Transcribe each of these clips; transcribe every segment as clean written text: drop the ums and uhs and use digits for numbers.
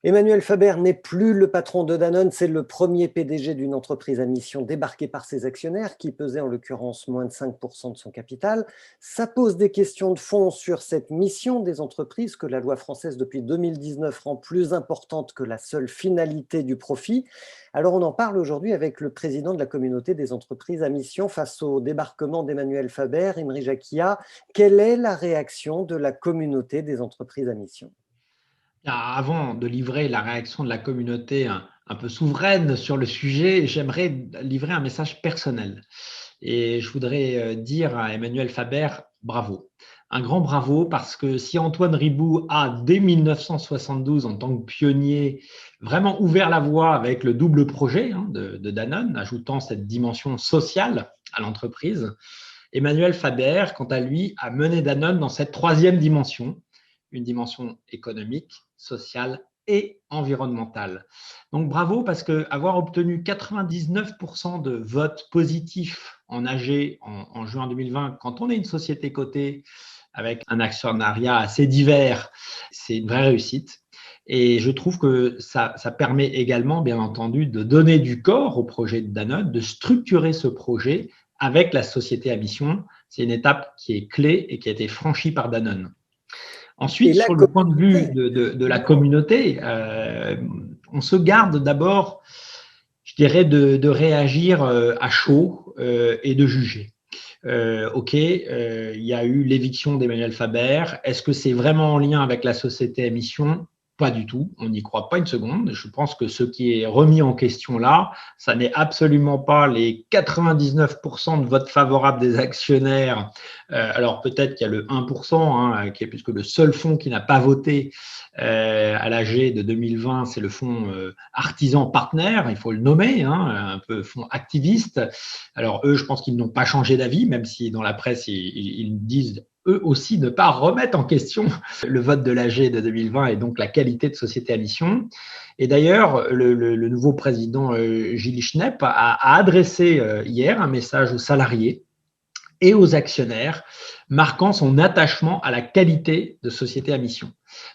Emmanuel Faber n'est plus le patron de Danone, c'est le premier PDG d'une entreprise à mission débarqué par ses actionnaires, qui pesait en l'occurrence moins de 5% de son capital. Ça pose des questions de fond sur cette mission des entreprises que la loi française depuis 2019 rend plus importante que la seule finalité du profit. Alors on en parle aujourd'hui avec le président de la communauté des entreprises à mission face au débarquement d'Emmanuel Faber, Imri Jacquia. Quelle est la réaction de la communauté des entreprises à mission ? Avant de livrer la réaction de la communauté un peu souveraine sur le sujet, j'aimerais livrer un message personnel. Et je voudrais dire à Emmanuel Faber, bravo. Un grand bravo parce que si Antoine Riboud a, dès 1972, en tant que pionnier, vraiment ouvert la voie avec le double projet de Danone, ajoutant cette dimension sociale à l'entreprise, Emmanuel Faber, quant à lui, a mené Danone dans cette troisième dimension, une dimension économique, sociale et environnementale. Donc bravo, parce qu'avoir obtenu 99% de votes positifs en AG en juin 2020, quand on est une société cotée avec un actionnariat assez divers, c'est une vraie réussite. Et je trouve que ça permet également, bien entendu, de donner du corps au projet de Danone, de structurer ce projet avec la société à mission. C'est une étape qui est clé et qui a été franchie par Danone. Ensuite, sur le point de vue de la communauté, on se garde d'abord, je dirais, de réagir à chaud et de juger. OK, il y a eu l'éviction d'Emmanuel Faber. Est-ce que c'est vraiment en lien avec la société à mission ? Pas du tout, on n'y croit pas une seconde. Je pense que ce qui est remis en question là, ça n'est absolument pas les 99% de votes favorables des actionnaires. Alors peut-être qu'il y a le 1%, qui est puisque le seul fonds qui n'a pas voté à l'AG de 2020, c'est le fonds Artisan Partner, il faut le nommer, un peu fonds activiste. Alors eux, je pense qu'ils n'ont pas changé d'avis, même si dans la presse, ils disent eux aussi ne pas remettre en question le vote de l'AG de 2020 et donc la qualité de société à mission. Et d'ailleurs, le nouveau président Gilles Schnepp a adressé hier un message aux salariés et aux actionnaires, marquant son attachement à la qualité de société à mission.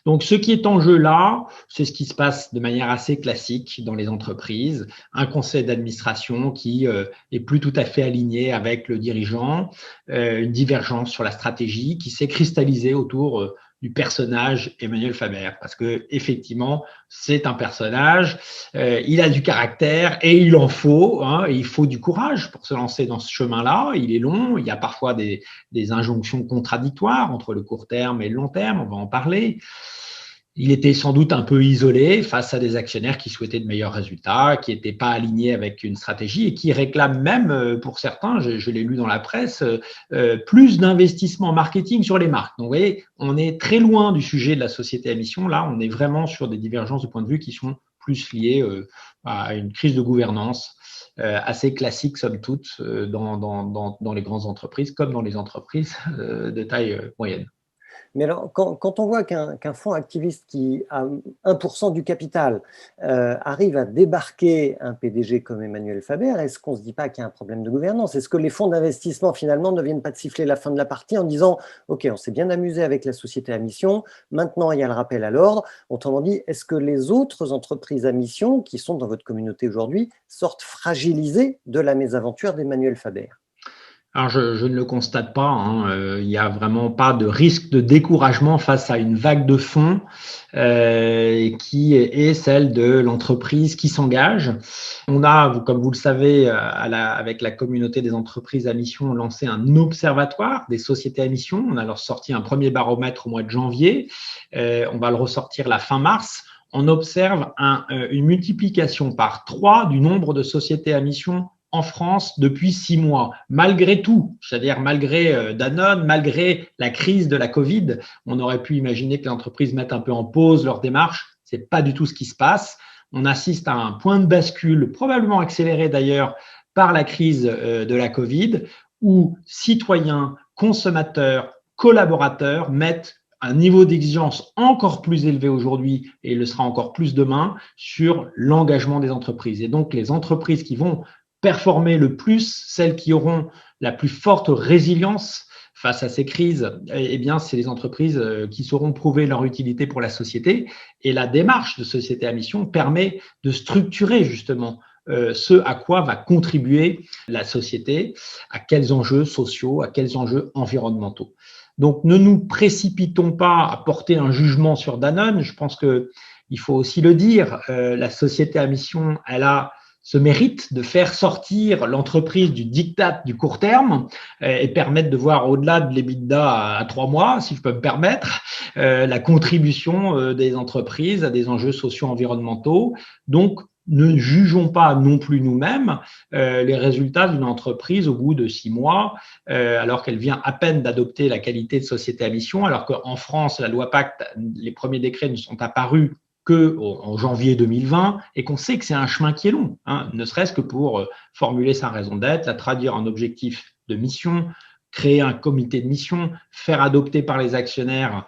Donc, ce qui est en jeu là, c'est ce qui se passe de manière assez classique dans les entreprises. Un conseil d'administration qui est plus tout à fait aligné avec le dirigeant, une divergence sur la stratégie qui s'est cristallisée autour du personnage Emmanuel Faber, parce que effectivement, c'est un personnage, il a du caractère et il en faut, et il faut du courage pour se lancer dans ce chemin-là. Il est long, il y a parfois des injonctions contradictoires entre le court terme et le long terme, on va en parler. Il était sans doute un peu isolé face à des actionnaires qui souhaitaient de meilleurs résultats, qui n'étaient pas alignés avec une stratégie et qui réclament même, pour certains, je l'ai lu dans la presse, plus d'investissement marketing sur les marques. Donc, vous voyez, on est très loin du sujet de la société à mission. Là, on est vraiment sur des divergences de point de vue qui sont plus liées à une crise de gouvernance assez classique, somme toute, dans les grandes entreprises comme dans les entreprises de taille moyenne. Mais alors, quand on voit qu'un fonds activiste qui a 1% du capital arrive à débarquer un PDG comme Emmanuel Faber, est-ce qu'on ne se dit pas qu'il y a un problème de gouvernance? Est-ce que les fonds d'investissement, finalement, ne viennent pas de siffler la fin de la partie en disant « Ok, on s'est bien amusé avec la société à mission, maintenant il y a le rappel à l'ordre ». Autrement dit, est-ce que les autres entreprises à mission qui sont dans votre communauté aujourd'hui sortent fragilisées de la mésaventure d'Emmanuel Faber? Alors, je ne le constate pas. Il n'y a vraiment pas de risque de découragement face à une vague de fonds qui est celle de l'entreprise qui s'engage. On a, comme vous le savez, avec la communauté des entreprises à mission, lancé un observatoire des sociétés à mission. On a alors sorti un premier baromètre au mois de janvier. On va le ressortir la fin mars. On observe une multiplication par 3 du nombre de sociétés à mission en France depuis 6 mois, malgré tout, c'est-à-dire malgré Danone, malgré la crise de la Covid. On aurait pu imaginer que les entreprises mettent un peu en pause leur démarche. C'est pas du tout ce qui se passe. On assiste à un point de bascule, probablement accéléré d'ailleurs par la crise de la Covid, où citoyens, consommateurs, collaborateurs mettent un niveau d'exigence encore plus élevé aujourd'hui et il le sera encore plus demain sur l'engagement des entreprises. Et donc, les entreprises qui vont performer le plus, celles qui auront la plus forte résilience face à ces crises, eh bien, c'est les entreprises qui sauront prouver leur utilité pour la société. Et la démarche de société à mission permet de structurer justement ce à quoi va contribuer la société, à quels enjeux sociaux, à quels enjeux environnementaux. Donc, ne nous précipitons pas à porter un jugement sur Danone. Je pense qu'il faut aussi le dire, la société à mission, elle a ce mérite de faire sortir l'entreprise du diktat du court terme et permettre de voir au-delà de l'EBITDA à 3 mois, si je peux me permettre, la contribution des entreprises à des enjeux sociaux environnementaux. Donc, ne jugeons pas non plus nous-mêmes les résultats d'une entreprise au bout de 6 mois, alors qu'elle vient à peine d'adopter la qualité de société à mission, alors qu'en France, la loi Pacte, les premiers décrets ne sont apparus qu'en janvier 2020 et qu'on sait que c'est un chemin qui est long, hein, ne serait-ce que pour formuler sa raison d'être, la traduire en objectif de mission, créer un comité de mission, faire adopter par les actionnaires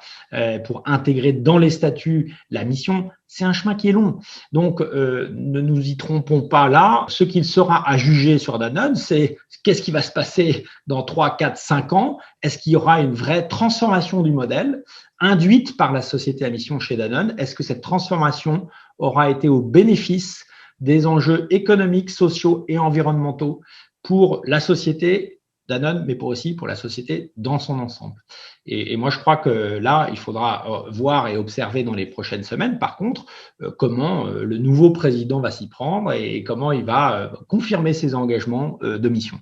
pour intégrer dans les statuts la mission, c'est un chemin qui est long. Donc, ne nous y trompons pas là. Ce qu'il sera à juger sur Danone, c'est qu'est-ce qui va se passer dans 3, 4, 5 ans? Est-ce qu'il y aura une vraie transformation du modèle induite par la société à mission chez Danone? Est-ce que cette transformation aura été au bénéfice des enjeux économiques, sociaux et environnementaux pour la société Danone, mais aussi pour la société dans son ensemble. Et moi, je crois que là, il faudra voir et observer dans les prochaines semaines, par contre, comment le nouveau président va s'y prendre et comment il va confirmer ses engagements de mission.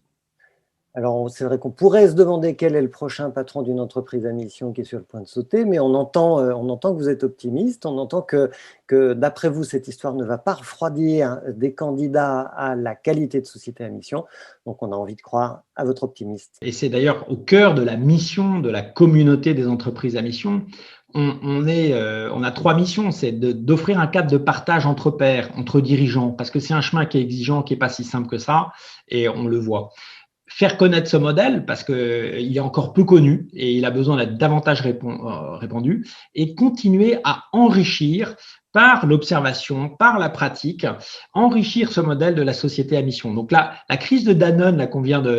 Alors, c'est vrai qu'on pourrait se demander quel est le prochain patron d'une entreprise à mission qui est sur le point de sauter, mais on entend que vous êtes optimiste, on entend que d'après vous, cette histoire ne va pas refroidir des candidats à la qualité de société à mission. Donc, on a envie de croire à votre optimisme. Et c'est d'ailleurs au cœur de la mission de la communauté des entreprises à mission. On a 3 missions, c'est d'offrir un cadre de partage entre pairs, entre dirigeants, parce que c'est un chemin qui est exigeant, qui n'est pas si simple que ça, et on le voit. Faire connaître ce modèle parce qu'il est encore peu connu et il a besoin d'être davantage répandu et continuer à enrichir par l'observation, par la pratique, enrichir ce modèle de la société à mission. Donc là, la crise de Danone là,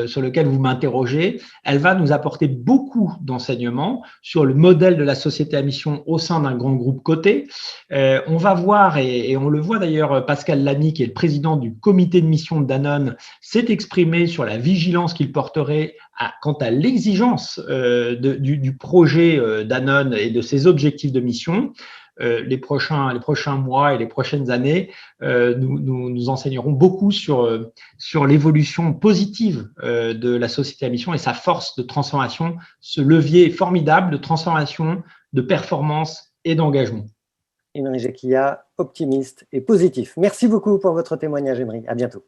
sur laquelle vous m'interrogez, elle va nous apporter beaucoup d'enseignements sur le modèle de la société à mission au sein d'un grand groupe coté. On va voir, et on le voit d'ailleurs, Pascal Lamy, qui est le président du comité de mission de Danone, s'est exprimé sur la vigilance qu'il porterait quant à l'exigence du projet Danone et de ses objectifs de mission. Les prochains mois et les prochaines années nous enseignerons beaucoup sur l'évolution positive de la société à mission et sa force de transformation, ce levier formidable de transformation, de performance et d'engagement. Emery Jacquillat, optimiste et positif. Merci beaucoup pour votre témoignage, Emery. À bientôt.